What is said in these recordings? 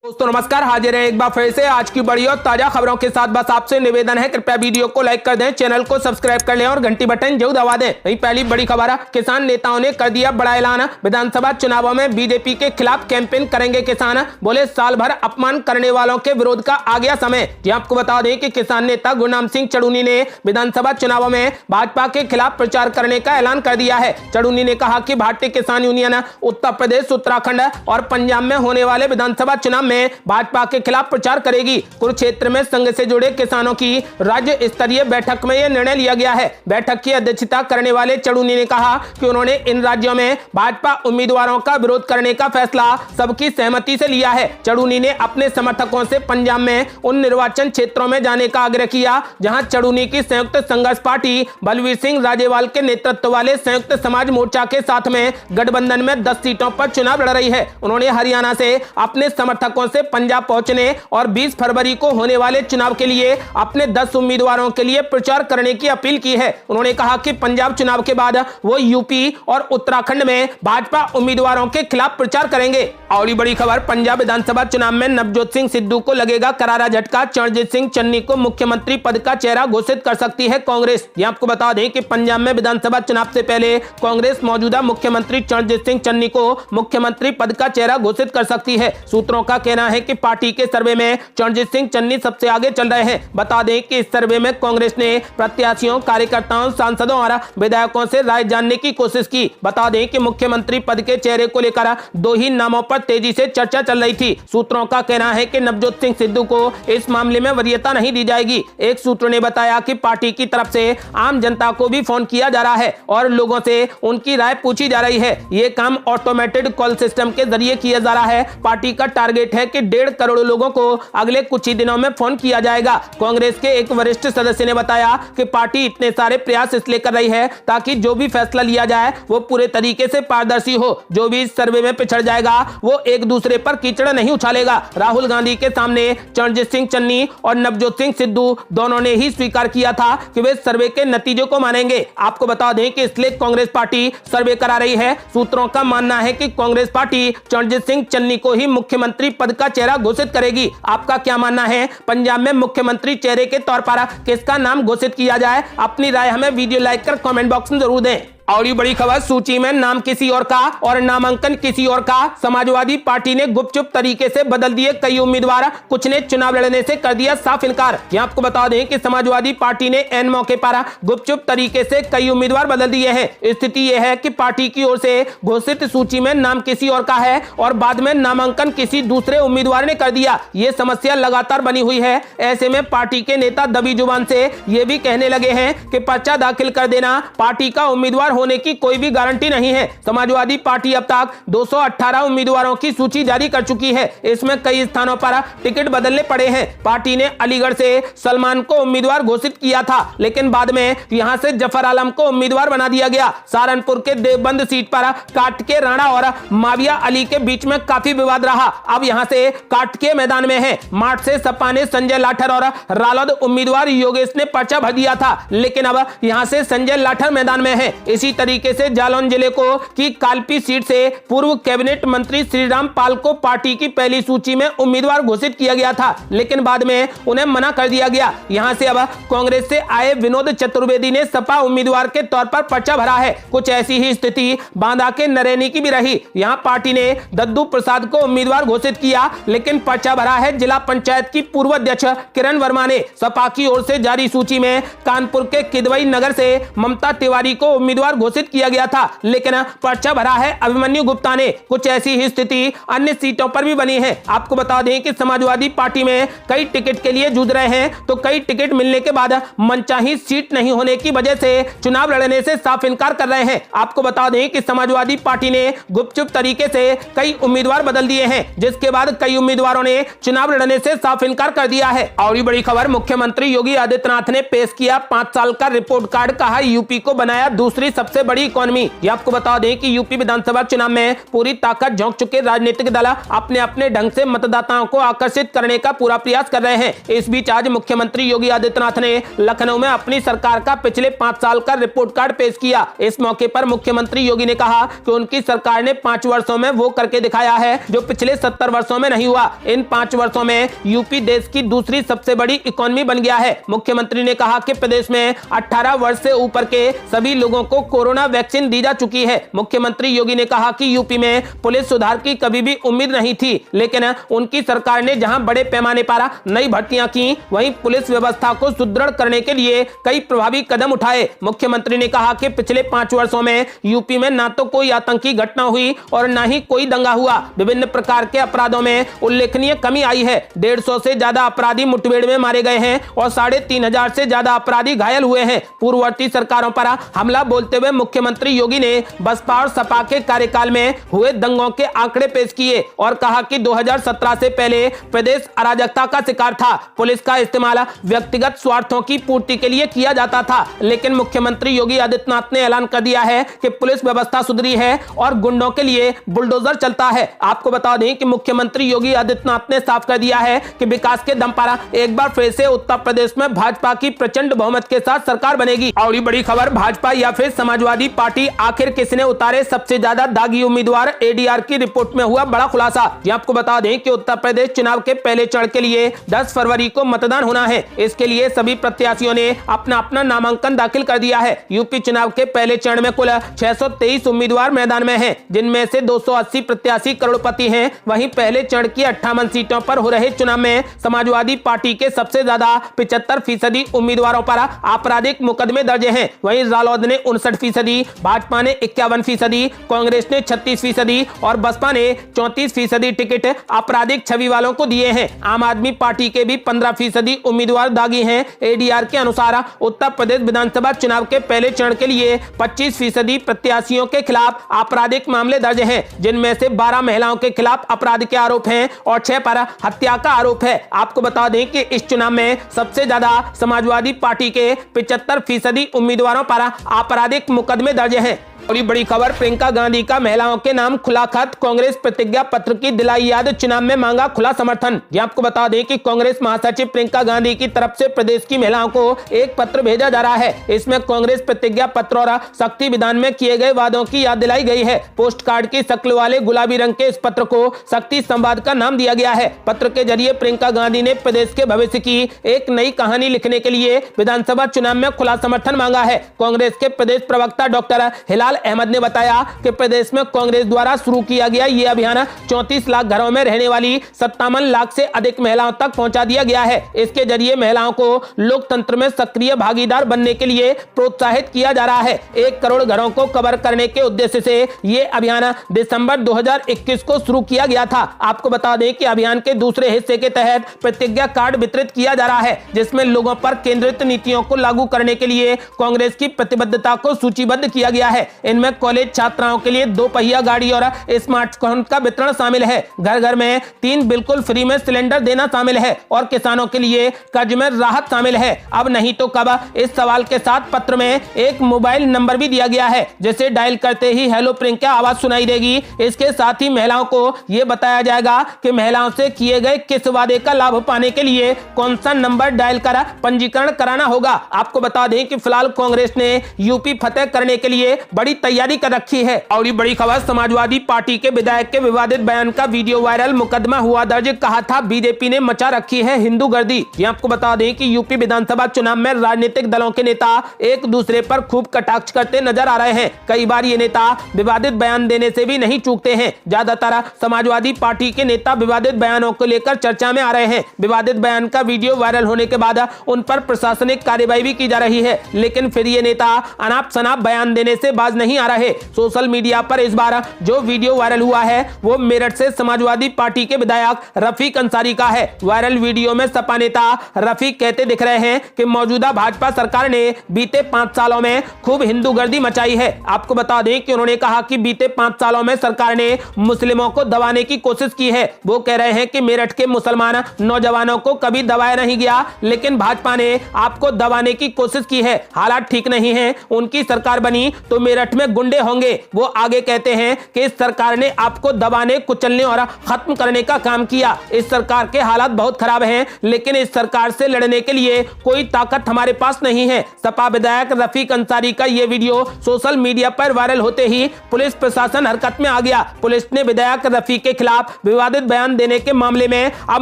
दोस्तों नमस्कार, हाजिर है एक बार फिर से आज की बड़ी और ताजा खबरों के साथ। बस आपसे निवेदन है, कृपया वीडियो को लाइक कर दें, चैनल को सब्सक्राइब कर लें और घंटी बटन जरूर दबा दें। वही पहली बड़ी खबर है, किसान नेताओं ने कर दिया बड़ा ऐलान। विधानसभा चुनावों में बीजेपी के खिलाफ कैंपेन करेंगे किसान। बोले साल भर अपमान करने वालों के विरोध का आ गया समय। जी आपको बता दें कि किसान नेता गुरनाम सिंह चड़ूनी ने विधानसभा चुनावों में भाजपा के खिलाफ प्रचार करने का ऐलान कर दिया है। चड़ूनी ने कहा कि भारतीय किसान यूनियन उत्तर प्रदेश, उत्तराखंड और पंजाब में होने वाले विधानसभा चुनाव में भाजपा के खिलाफ प्रचार करेगी। कुरुक्षेत्र में संघ से जुड़े किसानों की राज्य स्तरीय बैठक में यह निर्णय लिया गया है। बैठक की अध्यक्षता करने वाले चड़ूनी ने कहा कि उन्होंने इन राज्यों में भाजपा उम्मीदवारों का विरोध करने का फैसला सबकी सहमति से लिया है। चड़ूनी ने अपने समर्थकों से पंजाब में उन निर्वाचन क्षेत्रों में जाने का आग्रह किया जहां चड़ूनी की संयुक्त संघर्ष पार्टी बलवीर सिंह राजेवाल के नेतृत्व वाले संयुक्त समाज मोर्चा के साथ में गठबंधन में 10 सीटों पर चुनाव लड़ रही है। उन्होंने हरियाणा से अपने समर्थकों से पंजाब पहुंचने और 20 फरवरी को होने वाले चुनाव के लिए अपने 10 उम्मीदवारों के लिए प्रचार करने की अपील की है। उन्होंने कहा कि पंजाब चुनाव के बाद वो यूपी और उत्तराखंड में भाजपा उम्मीदवारों के खिलाफ प्रचार करेंगे। और बड़ी खबर, पंजाब विधानसभा चुनाव में नवजोत सिंह सिद्धू को लगेगा करारा झटका। चरणजीत सिंह चन्नी को मुख्यमंत्री पद का चेहरा घोषित कर सकती है कांग्रेस। ये आपको बता दें कि पंजाब में विधानसभा चुनाव से पहले कांग्रेस मौजूदा मुख्यमंत्री चरणजीत सिंह चन्नी को मुख्यमंत्री पद का चेहरा घोषित कर सकती है। सूत्रों का कहना है कि पार्टी के सर्वे में चरणजीत सिंह चन्नी सबसे आगे चल रहे हैं। बता दें कि इस सर्वे में कांग्रेस ने प्रत्याशियों, कार्यकर्ताओं, सांसदों और विधायकों से राय जानने की कोशिश की। बता दें कि मुख्यमंत्री पद के चेहरे को लेकर 2 ही नामों पर तेजी से चर्चा चल रही थी। सूत्रों का कहना है कि नवजोत सिंह सिद्धू को इस मामले में वरीयता नहीं दी जाएगी। एक सूत्र ने बताया कि पार्टी की तरफ से आम जनता को भी फोन किया जा रहा है और लोगों से उनकी राय पूछी जा रही है। ये काम ऑटोमेटेड कॉल सिस्टम के जरिए किया जा रहा है। पार्टी का टारगेट है कि 1.5 करोड़ लोगों को अगले कुछ ही दिनों में फोन किया जाएगा। कांग्रेस के एक वरिष्ठ सदस्य ने बताया कि पार्टी इतने सारे प्रयास इसलिए कर रही है ताकि जो भी फैसला लिया जाए वो पूरे तरीके से पारदर्शी हो। जो भी इस सर्वे में पिछड़ जाएगा वो एक दूसरे पर कीचड़ नहीं उछालेगा। राहुल गांधी के सामने चरणजीत सिंह चन्नी और नवजोत सिंह सिद्धू दोनों ने ही स्वीकार किया था कि वे सर्वे के नतीजों को मानेंगे। आपको बता दें कि इसलिए कांग्रेस पार्टी सर्वे करा रही है। सूत्रों का मानना है कि कांग्रेस पार्टी चरणजीत सिंह चन्नी को ही मुख्यमंत्री पद का चेहरा घोषित करेगी। आपका क्या मानना है? पंजाब में मुख्यमंत्री चेहरे के तौर पर किसका नाम घोषित किया जाए? अपनी राय हमें वीडियो लाइक कर कमेंट बॉक्स में जरूर दें। और ये बड़ी खबर, सूची में नाम किसी और का और नामांकन किसी और का। समाजवादी पार्टी ने गुपचुप तरीके से बदल दिए कई उम्मीदवार। कुछ ने चुनाव लड़ने से कर दिया साफ इनकार। यहाँ आपको बता दें कि समाजवादी पार्टी ने एन मौके पर गुपचुप तरीके से कई उम्मीदवार बदल दिए हैं। स्थिति यह है कि पार्टी की ओर से घोषित सूची में नाम किसी और का है और बाद में नामांकन किसी दूसरे उम्मीदवार ने कर दिया। ये समस्या लगातार बनी हुई है। ऐसे में पार्टी के नेता दबी जुबान से ये भी कहने लगे हैं कि पर्चा दाखिल कर देना पार्टी का उम्मीदवार होने की कोई भी गारंटी नहीं है। समाजवादी पार्टी अब तक 218 उम्मीदवारों की सूची जारी कर चुकी है। इसमें कई स्थानों पर टिकट बदलने पड़े हैं। पार्टी ने अलीगढ़ से सलमान को उम्मीदवार घोषित किया था, लेकिन बाद में यहां से जफर आलम को उम्मीदवार बना दिया गया। सहारनपुर के देवबंद सीट पर काटके राणा और माविया अली के बीच में काफी विवाद रहा। अब यहां से काटके मैदान में है। मार्च से सपा ने संजय लाठर और रालोद उम्मीदवार योगेश ने पर्चा भर दिया था, लेकिन अब यहां से संजय लाठर मैदान में है। इसी तरीके से जालौन जिले को की कालपी सीट से पूर्व कैबिनेट मंत्री श्रीराम पाल को पार्टी की पहली सूची में उम्मीदवार घोषित किया गया था, लेकिन बाद में उन्हें मना कर दिया गया। यहां से अब कांग्रेस से आए विनोद चतुर्वेदी ने सपा उम्मीदवार के तौर पर पर्चा भरा है। कुछ ऐसी ही स्थिति बांदा के नरैनी की भी रही। यहां पार्टी ने दद्दू प्रसाद को उम्मीदवार घोषित किया, लेकिन पर्चा भरा है जिला पंचायत की पूर्व अध्यक्ष किरण वर्मा ने। सपा की ओर से जारी सूची में कानपुर के किदवई नगर से ममता तिवारी को उम्मीदवार घोषित किया गया था, लेकिन पर्चा भरा है अभिमन्यु गुप्ता ने। कुछ ऐसी ही स्थिति अन्य सीटों पर भी बनी है। आपको बता दें कि समाजवादी पार्टी में कई टिकट के लिए जूझ रहे हैं, तो कई टिकट मिलने के बाद मनचाही सीट नहीं होने की वजह से चुनाव लड़ने से साफ इनकार कर रहे हैं। आपको बता दें कि समाजवादी पार्टी ने गुपचुप तरीके से कई उम्मीदवार बदल दिए हैं, जिसके बाद कई उम्मीदवारों ने चुनाव लड़ने से साफ इनकार कर दिया है। और ये बड़ी खबर, मुख्यमंत्री योगी आदित्यनाथ ने पेश किया 5 साल का रिपोर्ट कार्ड। कहा यूपी को बनाया दूसरी सबसे सबसे बड़ी इकोनॉमी। ये आपको बता दें कि यूपी विधानसभा चुनाव में पूरी ताकत झोंक चुके राजनीतिक दल अपने अपने ढंग से मतदाताओं को आकर्षित करने का पूरा प्रयास कर रहे हैं। इस बीच आज मुख्यमंत्री योगी आदित्यनाथ ने लखनऊ में अपनी सरकार का पिछले 5 साल का रिपोर्ट कार्ड पेश किया। इस मौके पर मुख्यमंत्री योगी ने कहा कि उनकी सरकार ने 5 वर्षों में वो करके दिखाया है जो पिछले 70 वर्षों में नहीं हुआ। इन 5 वर्षों में यूपी देश की दूसरी सबसे बड़ी इकोनॉमी बन गया है। मुख्यमंत्री ने कहा कि प्रदेश में 18 वर्ष से ऊपर के सभी लोगों को कोरोना वैक्सीन दी जा चुकी है। मुख्यमंत्री योगी ने कहा कि यूपी में पुलिस सुधार की कभी भी उम्मीद नहीं थी, लेकिन उनकी सरकार ने जहां बड़े पैमाने पर नई भर्तियां की, वहीं पुलिस व्यवस्था को सुदृढ़ करने के लिए कई प्रभावी कदम उठाए। मुख्यमंत्री ने कहा कि पिछले 5 वर्षों में यूपी में ना तो कोई आतंकी घटना हुई और न ही कोई दंगा हुआ। विभिन्न प्रकार के अपराधों में उल्लेखनीय कमी आई है। 150 से ज्यादा अपराधी मुठभेड़ में मारे गए हैं और 3500 से ज्यादा अपराधी घायल हुए हैं। पूर्ववर्ती सरकारों पर हमला बोलते हुए मुख्यमंत्री योगी ने बसपा और सपा के कार्यकाल में हुए दंगों के आंकड़े पेश किए और कहा कि 2017 से पहले प्रदेश अराजकता का शिकार था। पुलिस का इस्तेमाल व्यक्तिगत स्वार्थों की पूर्ति के लिए किया जाता था, लेकिन मुख्यमंत्री योगी आदित्यनाथ ने ऐलान कर दिया है कि पुलिस व्यवस्था सुधरी है और गुंडों के लिए बुलडोजर चलता है। आपको बता दें कि मुख्यमंत्री योगी आदित्यनाथ ने साफ कर दिया है कि विकास के दम पर एक बार फिर से उत्तर प्रदेश में भाजपा की प्रचंड बहुमत के साथ सरकार बनेगी। और ये बड़ी खबर, भाजपा या फिर समाजवादी पार्टी, आखिर किसने उतारे सबसे ज्यादा दागी उम्मीदवार? एडीआर की रिपोर्ट में हुआ बड़ा खुलासा। आपको बता दें कि उत्तर प्रदेश चुनाव के पहले चरण के लिए 10 फरवरी को मतदान होना है। इसके लिए सभी प्रत्याशियों ने अपना अपना नामांकन दाखिल कर दिया है। यूपी चुनाव के पहले चरण में कुल 623 उम्मीदवार मैदान में हैं, जिनमें से 280 प्रत्याशी करोड़पति हैं। वहीं पहले चरण की 58 सीटों पर हो रहे चुनाव में समाजवादी पार्टी के सबसे ज्यादा 75% उम्मीदवारों पर आपराधिक मुकदमे दर्ज हैं। वहीं रालोद ने 59%, भाजपा ने 51%, कांग्रेस ने 36% और बसपा ने 34% टिकट आपराधिक छवि वालों को दिए हैं। आम आदमी पार्टी के भी 15% उम्मीदवार दागी हैं। एडीआर के अनुसार उत्तर प्रदेश विधानसभा चुनाव के पहले चरण के लिए 25% प्रत्याशियों के खिलाफ आपराधिक मामले दर्ज हैं, जिनमें से 12 महिलाओं के खिलाफ अपराध के आरोप हैं और 6 पर हत्या का आरोप है। आपको बता दें कि इस चुनाव में सबसे ज्यादा समाजवादी पार्टी के 75% उम्मीदवारों पर आपराधिक मुकदमे दर्ज हैं। और बड़ी खबर, प्रियंका गांधी का महिलाओं के नाम खुला खत, कांग्रेस प्रतिज्ञा पत्र की दिलाई याद, चुनाव में मांगा खुला समर्थन। ये आपको बता दें कि कांग्रेस महासचिव प्रियंका गांधी की तरफ से प्रदेश की महिलाओं को एक पत्र भेजा जा रहा है। इसमें कांग्रेस प्रतिज्ञा पत्र और शक्ति विधान में किए गए वादों की याद दिलाई गई है। पोस्ट कार्ड की शक्ल वाले गुलाबी रंग के इस पत्र को शक्ति संवाद का नाम दिया गया है। पत्र के जरिए प्रियंका गांधी ने प्रदेश के भविष्य की एक नई कहानी लिखने के लिए विधानसभा चुनाव में खुला समर्थन मांगा है। कांग्रेस के प्रदेश प्रवक्ता डॉक्टर हिलाल अहमद ने बताया कि प्रदेश में कांग्रेस द्वारा शुरू किया गया ये अभियान 34 लाख घरों में रहने वाली 57 लाख से अधिक महिलाओं तक पहुंचा दिया गया है। इसके जरिए महिलाओं को लोकतंत्र में सक्रिय भागीदार बनने के लिए प्रोत्साहित किया जा रहा है। 1 करोड़ घरों को कवर करने के उद्देश्य से ये अभियान दिसंबर 2021 को शुरू किया गया था। आपको बता दें कि अभियान के दूसरे हिस्से के तहत प्रतिज्ञा कार्ड वितरित किया जा रहा है, जिसमें लोगों पर केंद्रित नीतियों को लागू करने के लिए कांग्रेस की प्रतिबद्धता को सूचीबद्ध किया गया है। इनमें कॉलेज छात्राओं के लिए 2 पहिया गाड़ी और स्मार्टफोन का वितरण शामिल है। घर घर में 3 बिल्कुल फ्री में सिलेंडर देना शामिल है और किसानों के लिए कर्ज में राहत शामिल है। अब नहीं तो कब, इस सवाल के साथ पत्र में एक मोबाइल नंबर भी दिया गया है, जिसे डायल करते ही हेलो प्रियंका आवाज सुनाई देगी। इसके साथ ही महिलाओं को यह बताया जाएगा कि महिलाओं से किए गए किस वादे का लाभ पाने के लिए कौन सा नंबर डायल कर पंजीकरण कराना होगा। आपको बता दें कि फिलहाल कांग्रेस ने यूपी फतेह करने के लिए बड़ी तैयारी कर रखी है। और ये बड़ी खबर, समाजवादी पार्टी के विधायक के विवादित बयान का वीडियो वायरल, मुकदमा हुआ दर्ज, कहा था बीजेपी ने मचा रखी है हिंदू गर्दी। ये आपको बता दें कि यूपी विधानसभा चुनाव में राजनीतिक दलों के नेता एक दूसरे पर खूब कटाक्ष करते नजर आ रहे हैं। कई बार ये नेता विवादित बयान देने से भी नहीं चूकते हैं। ज्यादातर समाजवादी पार्टी के नेता विवादित बयानों को लेकर चर्चा में आ रहे हैं। विवादित बयान का वीडियो वायरल होने के बाद उन पर प्रशासनिक कार्रवाई भी की जा रही है, लेकिन फिर ये नेता अनाप शनाप बयान देने से बाज नहीं आ रहे। सोशल मीडिया पर इस बार जो वीडियो वायरल हुआ है वो मेरठ से समाजवादी पार्टी के विधायक रफीक अंसारी का है। वायरल वीडियो में सपा नेता रफीक कहते दिख रहे हैं कि मौजूदा भाजपा सरकार ने बीते 5 सालों में खूब हिंदूगर्दी मचाई है। आपको बता दें कि उन्होंने कहा कि बीते 5 सालों में सरकार ने मुस्लिमों को दबाने की कोशिश की है। वो कह रहे हैं कि मेरठ के मुसलमान नौजवानों को कभी दबाया नहीं गया, लेकिन भाजपा ने आपको दबाने की कोशिश की है। हालात ठीक नहीं है, उनकी सरकार बनी तो मेरठ में गुंडे होंगे। वो आगे कहते हैं कि इस सरकार ने आपको दबाने, कुचलने और खत्म करने का काम किया। इस सरकार के हालात बहुत खराब हैं, लेकिन इस सरकार से लड़ने के लिए कोई ताकत हमारे पास नहीं है। सपा विधायक रफीक अंसारी का यह वीडियो सोशल मीडिया पर वायरल होते ही पुलिस प्रशासन हरकत में आ गया। पुलिस ने विधायक रफीक के खिलाफ विवादित बयान देने के मामले में अब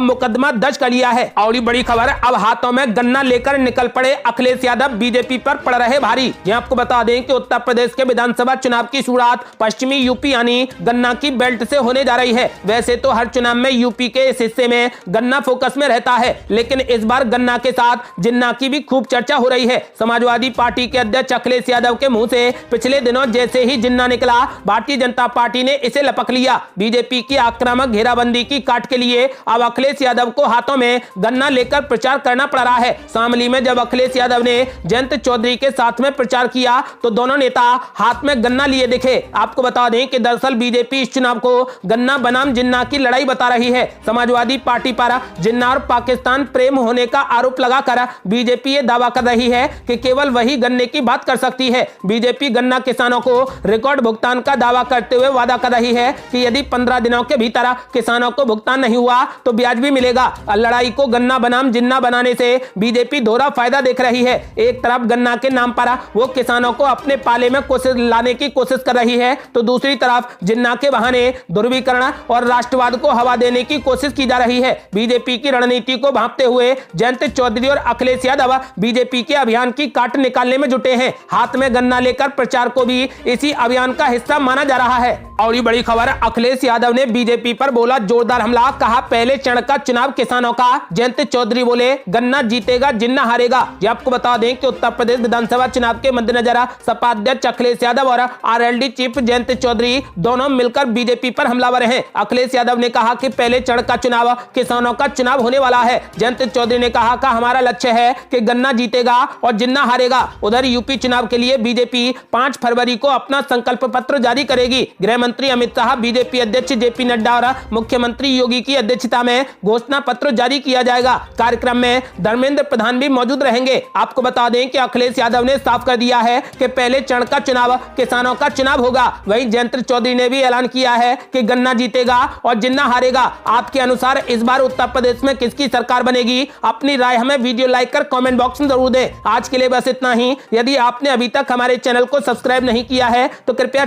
मुकदमा दर्ज कर लिया है। और बड़ी खबर, अब हाथों में गन्ना लेकर निकल पड़े अखिलेश यादव बीजेपी पर पड़ रहे भारी। यहां आपको बता दें कि उत्तर प्रदेश के विधानसभा चुनाव की शुरुआत पश्चिमी यूपी यानी गन्ना की बेल्ट से होने जा रही है। वैसे तो हर चुनाव में यूपी के इस हिस्से में गन्ना फोकस में रहता है, लेकिन इस बार गन्ना के साथ जिन्ना की भी खूब चर्चा हो रही है। समाजवादी पार्टी के अध्यक्ष अखिलेश यादव के मुंह से पिछले दिनों जैसे ही जिन्ना निकला, भारतीय जनता पार्टी ने इसे लपक लिया। बीजेपी की आक्रामक घेराबंदी की काट के लिए अब अखिलेश यादव को हाथों में गन्ना लेकर प्रचार करना पड़ रहा है। शामली में जब अखिलेश यादव ने जयंत चौधरी के साथ में प्रचार किया तो दोनों नेता हाथ में गन्ना लिए दिखे। आपको बता दें कि दरअसल बीजेपी इस चुनाव को गन्ना बनाम जिन्ना की लड़ाई बता रही है। समाजवादी पार्टी पर जिन्ना और पाकिस्तान प्रेम होने का आरोप लगाकर बीजेपी ये दावा कर रही है कि केवल वही गन्ने की बात कर सकती है। बीजेपी गन्ना किसानों को रिकॉर्ड भुगतान का दावा करते हुए वादा कर रही है कि यदि 15 दिनों के भीतर किसानों को भुगतान नहीं हुआ तो ब्याज भी मिलेगा। लड़ाई को गन्ना बनाम जिन्ना बनाने से बीजेपी दोहरा फायदा देख रही है। एक तरफ गन्ना के नाम पर वो किसानों को अपने पाले में लाने की कोशिश कर रही है, तो दूसरी तरफ जिन्ना के बहाने ध्रुवीकरण और राष्ट्रवाद को हवा देने की कोशिश की जा रही है। बीजेपी की रणनीति को भांपते हुए जयंत चौधरी और अखिलेश यादव बीजेपी के अभियान की काट निकालने में जुटे हैं। हाथ में गन्ना लेकर प्रचार को भी इसी अभियान का हिस्सा माना जा रहा है। और ये बड़ी खबर, अखिलेश यादव ने बीजेपी पर बोला जोरदार हमला, कहा पहले चरण का चुनाव किसानों का। जयंत चौधरी बोले गन्ना जीतेगा जिन्ना हारेगा। ये आपको बता दें कि उत्तर प्रदेश विधानसभा चुनाव के मद्देनजर सपा अध्यक्ष अखिलेश यादव और आरएलडी चीफ जयंत चौधरी दोनों मिलकर बीजेपी पर हमलावर हैं। अखिलेश यादव ने कहा कि पहले चरण का चुनाव किसानों का चुनाव होने वाला है। जयंत चौधरी ने कहा कि हमारा लक्ष्य है कि गन्ना जीतेगा और जिन्ना हारेगा। उधर यूपी चुनाव के लिए बीजेपी 5 फरवरी को अपना संकल्प पत्र जारी करेगी। गृह मंत्री अमित शाह, बीजेपी अध्यक्ष जेपी नड्डा और मुख्यमंत्री योगी की अध्यक्षता में घोषणा पत्र जारी किया जाएगा। कार्यक्रम में धर्मेंद्र प्रधान भी मौजूद रहेंगे। आपको बता दें कि अखिलेश यादव ने साफ कर दिया है कि पहले चरण का चुनाव किसानों का चुनाव होगा। वहीं जयंत चौधरी ने भी ऐलान किया है कि गन्ना जीतेगा और जिन्ना हारेगा। आपके अनुसार इस बार उत्तर प्रदेश में किसकी सरकार बनेगी? अपनी राय हमें वीडियो लाइक कर कमेंट बॉक्स में जरूर दें। आज के लिए बस इतना ही। यदि आपने अभी तक हमारे चैनल को सब्सक्राइब नहीं किया है तो कृपया